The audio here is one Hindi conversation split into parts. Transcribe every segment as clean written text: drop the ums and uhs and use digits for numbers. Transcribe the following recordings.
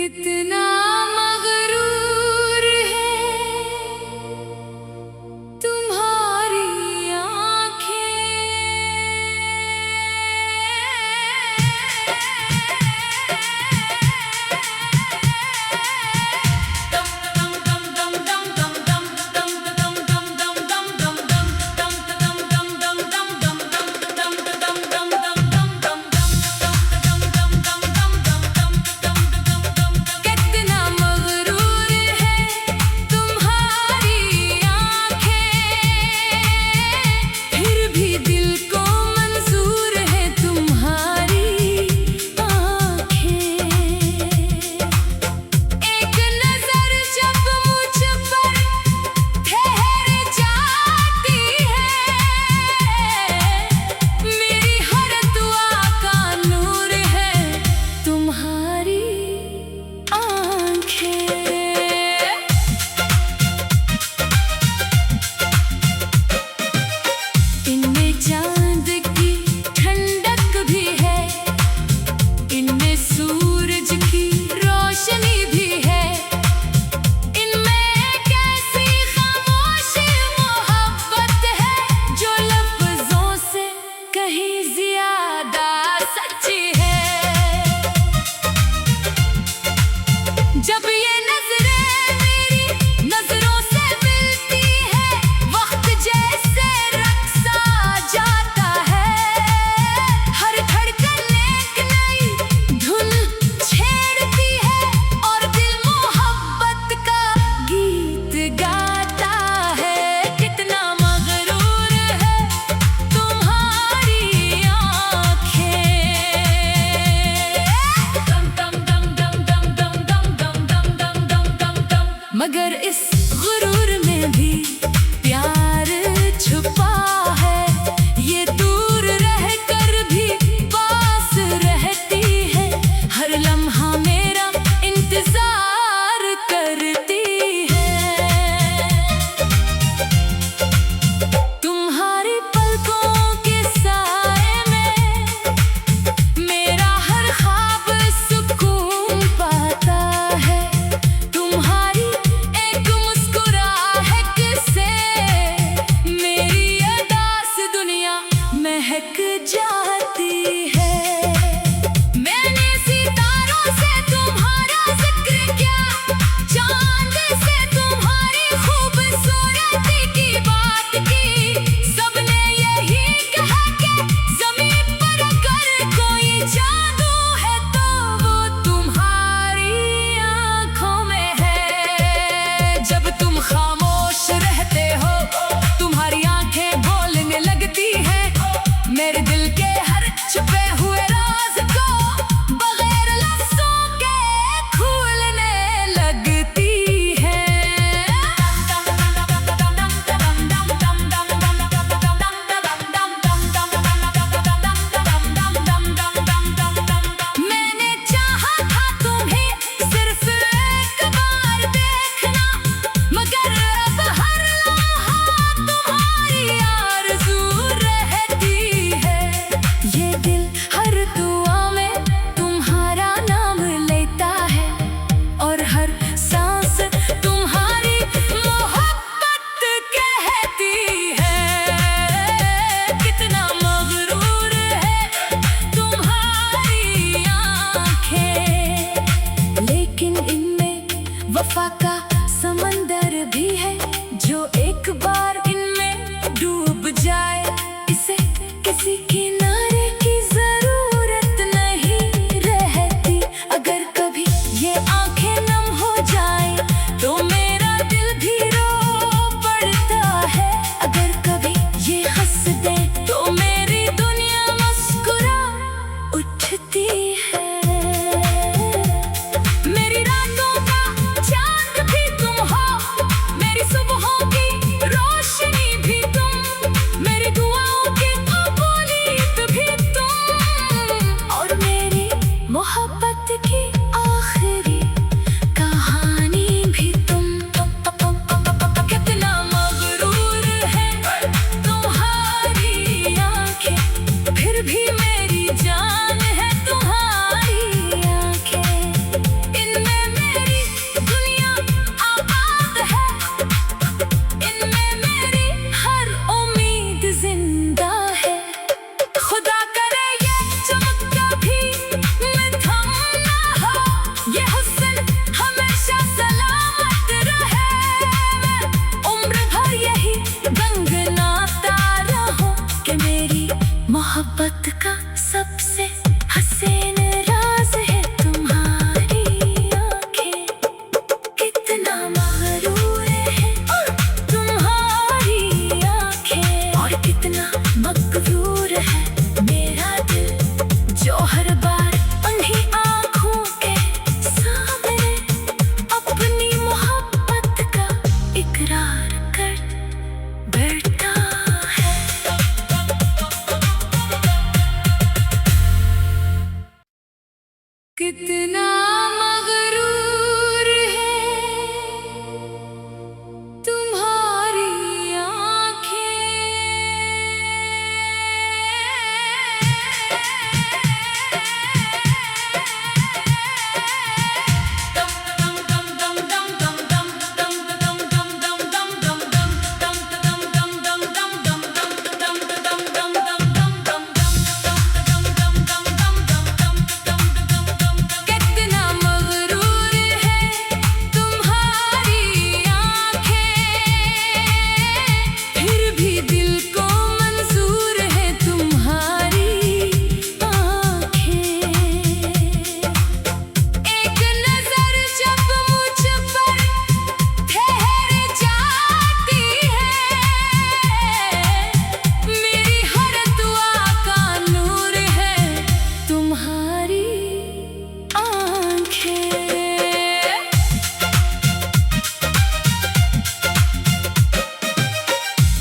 कितना मगरूर है तुम्हारी मगर इस गुरूर में भी प्यार छुपा है। ये दूर रहकर भी पास रहती है, हर लम्हा मेरा इंतजार करती है। तुम्हारी पलकों के साए में मेरा हर ख्वाब सुकून पाता है। तुम्हारी एक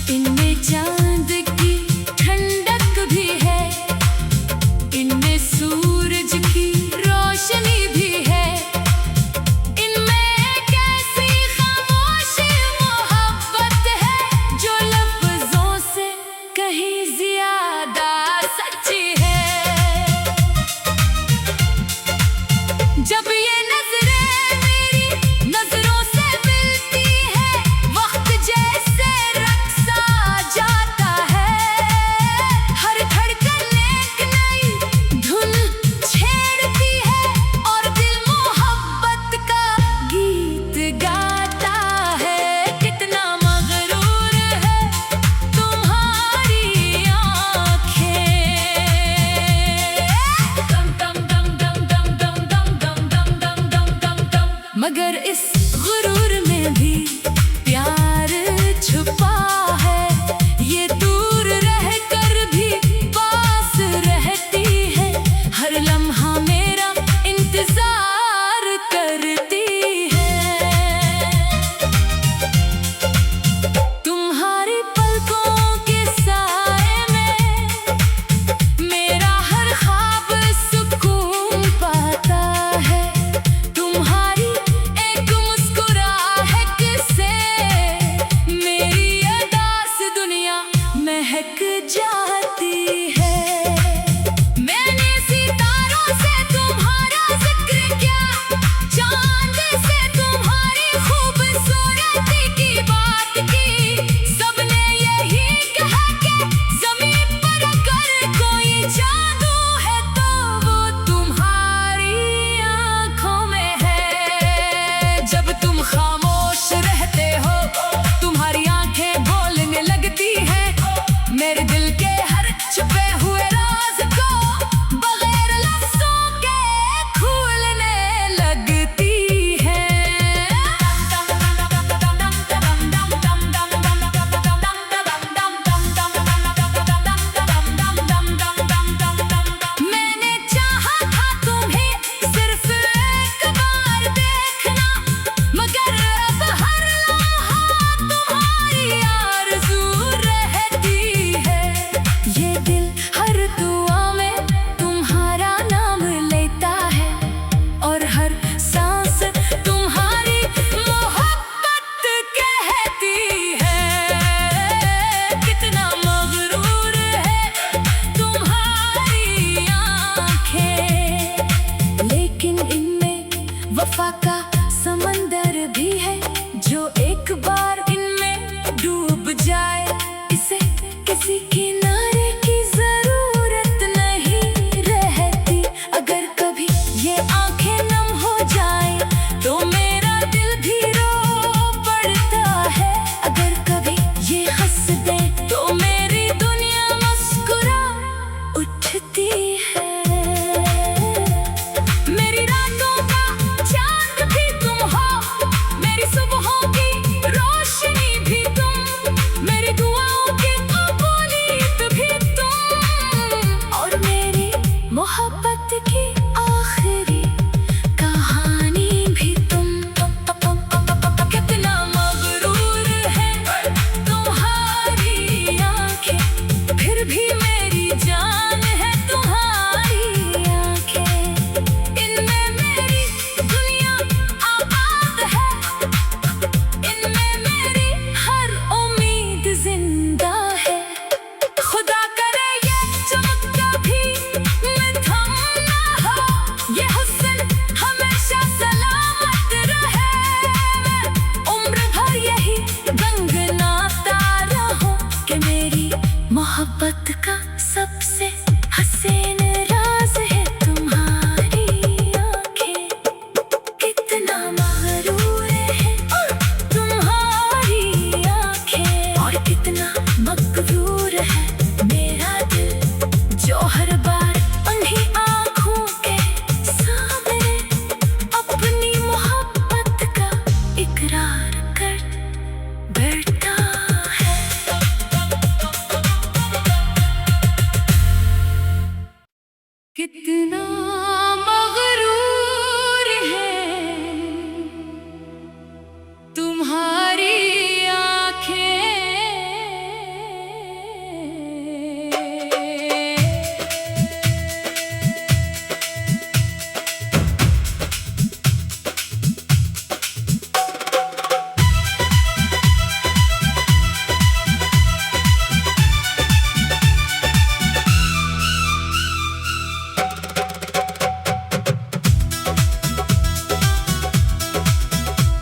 इनमें चांद की ठंडक भी है, इनमें सूरज की रोशनी भी है, इनमें एक ऐसी खामोश मोहब्बत है जो लफ्जों से कहीं ज्यादा सच्ची है। जब ये नजरें मेरी नजरों से मिलती है, वक्त जैसे रक्स आ जाता है, हर धड़कन एक नई धुन छेड़ती है और दिल मोहब्बत का गीत गाता है। कितना मगरूर है तुम्हारी आँखें, दम दम दम दम दम दम दम दम दम दम दम दम दम। मगर इस गुरूर में भी प्यार छुपा है, ये दूर रहकर भी पास रहती है, हर लम्हा मेरा इंतजार करती है। तुम्हारी पलकों के साए में मेरा हर ख्वाब सुकून पाता है, तुम्हारी एक मुस्कुराहट से मेरी अदास दुनिया महक जाती है। मैंने सितारों से तुम्हारा जिक्र किया, चांद से तुम्हारी खूबसूरती की बात की, सबने यही कहा कि ज़मीन पर अगर कोई जादू है तो वो तुम्हारी आँखों में है। जब तुम खामोश रहते हो, तुम्हारी आँखें बोलने लगती हैं, मेरे दिल के हर छुपे हुए राज को बगैर लफ्ज़ों के खोलने लगती हैं। मैंने चाहा था तुम्हें सिर्फ एक बार देखना, मगर अब हर लम्हा तुम्हारी आरज़ू रहती है। ये दिल हर दुआ में तुम्हारा नाम लेता है और हर सांस तुम्हारी मोहब्बत कहती है। कितना मगरूर है तुम्हारी आँखें, लेकिन इनमें वफा का समंदर भी है, जो एक बार इनमें डूब जाए इसे किसी किनारे की जरूरत नहीं रहती। अगर कभी ये आंखें नम हो जाए तो मेरा दिल भी रो पड़ता है, अगर कभी ये हंस दे तो मेरी दुनिया मुस्कुरा उठती है। मेरी रातों का चांद भी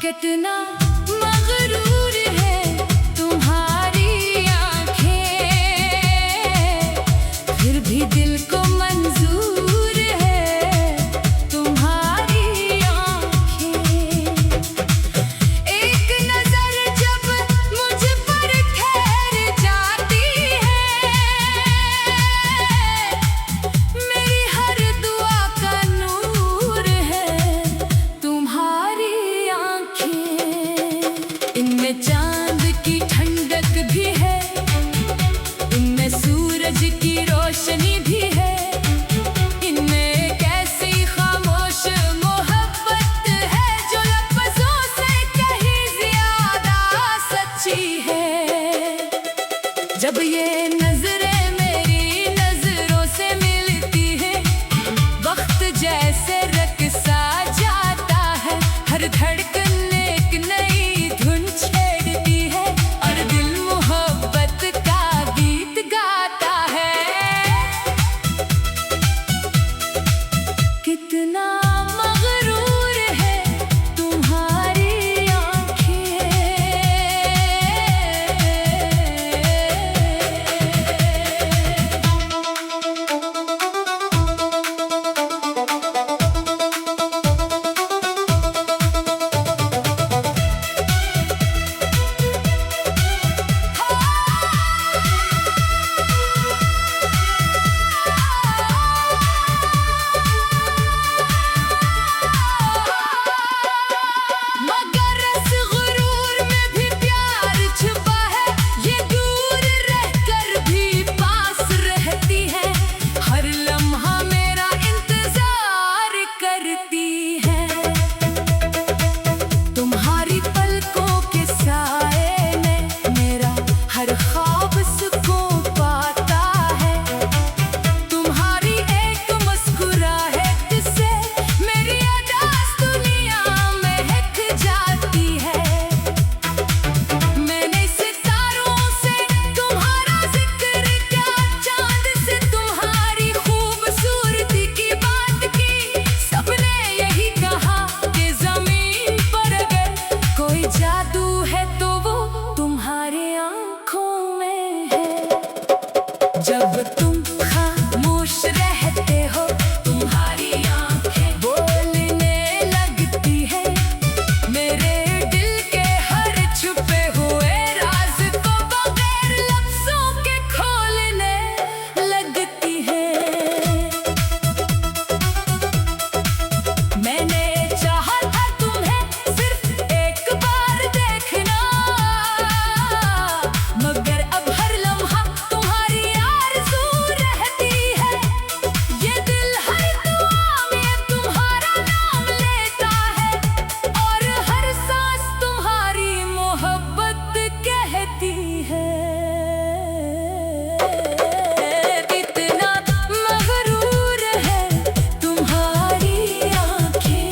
कितना मगरूर है तुम्हारी आँखें, फिर भी दिल को मंजूर है तुम्हारी आँखें। एक नजर जब मुझ पर ठहर जाती है, मेरी हर दुआ का नूर है तुम्हारी आँखें। इनमें चांद की ठंडक भी है, इनमें सूरज की रोशनी भी है, इनमें कैसी खामोश मोहब्बत है जो लफ्ज़ों से कहीं ज्यादा सच्ची है। जब ये नजरें मेरी नजरों से मिलती है, वक्त जैसे रक़्सा जाता है, हर धड़कन एक नई धुन छेड़ती है और दिल मोहब्बत का गीत गाता है। कितना मगरूर है तुम्हारी आँखें। मगर इस गुरूर में भी प्यार छुपा है, ये दूर रहकर भी पास रहती है, हर लम्हा मेरा इंतजार करती है। तुम्हारी पलकों के साए में मेरा हर ख्वाब सुकून पाता है, तुम्हारी एक मुस्कुराहट से मेरी अदास दुनिया महक जाती है। मैंने सितारों से तुम्हारा जिक्र किया, चांद से तुम्हारी खूबसूरती की बात की, सबने यही कहा कि ज़मीन पर अगर कोई जादू है तो वो तुम्हारी आँखों में है। जब तुम खामोश रहते हो, तुम्हारी आँखें बोलने लगती है, मेरे दिल के हर छुपे हुए राज को बगैर लफ्ज़ों के खोलने लगती है। मैंने चाहा था तुम्हें सिर्फ एक बार देखना, मगर अब हर लम्हा तुम्हारी आरज़ू रहती है। ये दिल हर दुआ में तुम्हारा नाम लेता है और हर सांस तुम्हारी मोहब्बत कहती है। कितना मगरूर है तुम्हारी आँखें,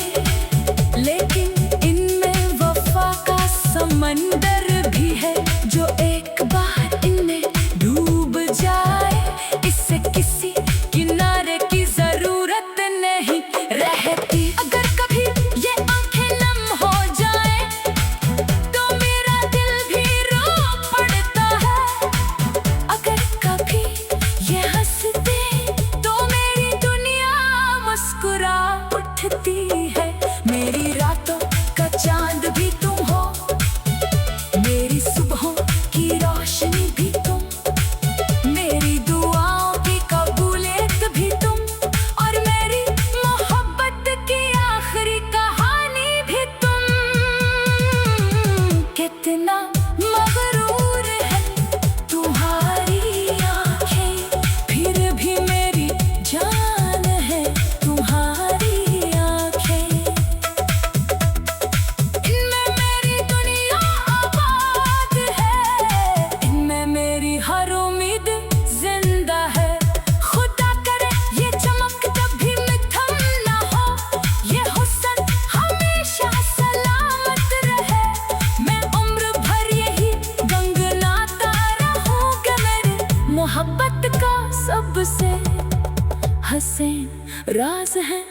लेकिन इनमें वफा का समंदर भी है, जो एक बार इनमें डूब जाए, इससे किसी किनारे की जरूरत नहीं रहती। अगर कभी ये आँखें नम हो जाए तो मेरा दिल भी रो पड़ता है, अगर कभी ये हंसते तो मेरी दुनिया मुस्कुरा उठती है। मेरी रातों का चांद भी तुम हो, मेरी सुबहों की रोशनी भी तुम, मेरी दुआओं की कबूलियत भी तुम, और मेरी मोहब्बत की आखिरी कहानी भी तुम। कितना मगरूर है तुम्हारी आँखें, फिर भी मेरी जान है तुम्हारी आँखें। इनमें मेरी दुनिया आबाद है, इनमें मेरी हर उम्मीद जिंदा है। खुदा करे ये चमक कभी मिथम ना हो, ये हुस्न हमेशा सलामत रहे, मैं उम्र भर यही गंगनाता रहूँगा। मेरे मोहब्बत का सबसे हसीन राज है।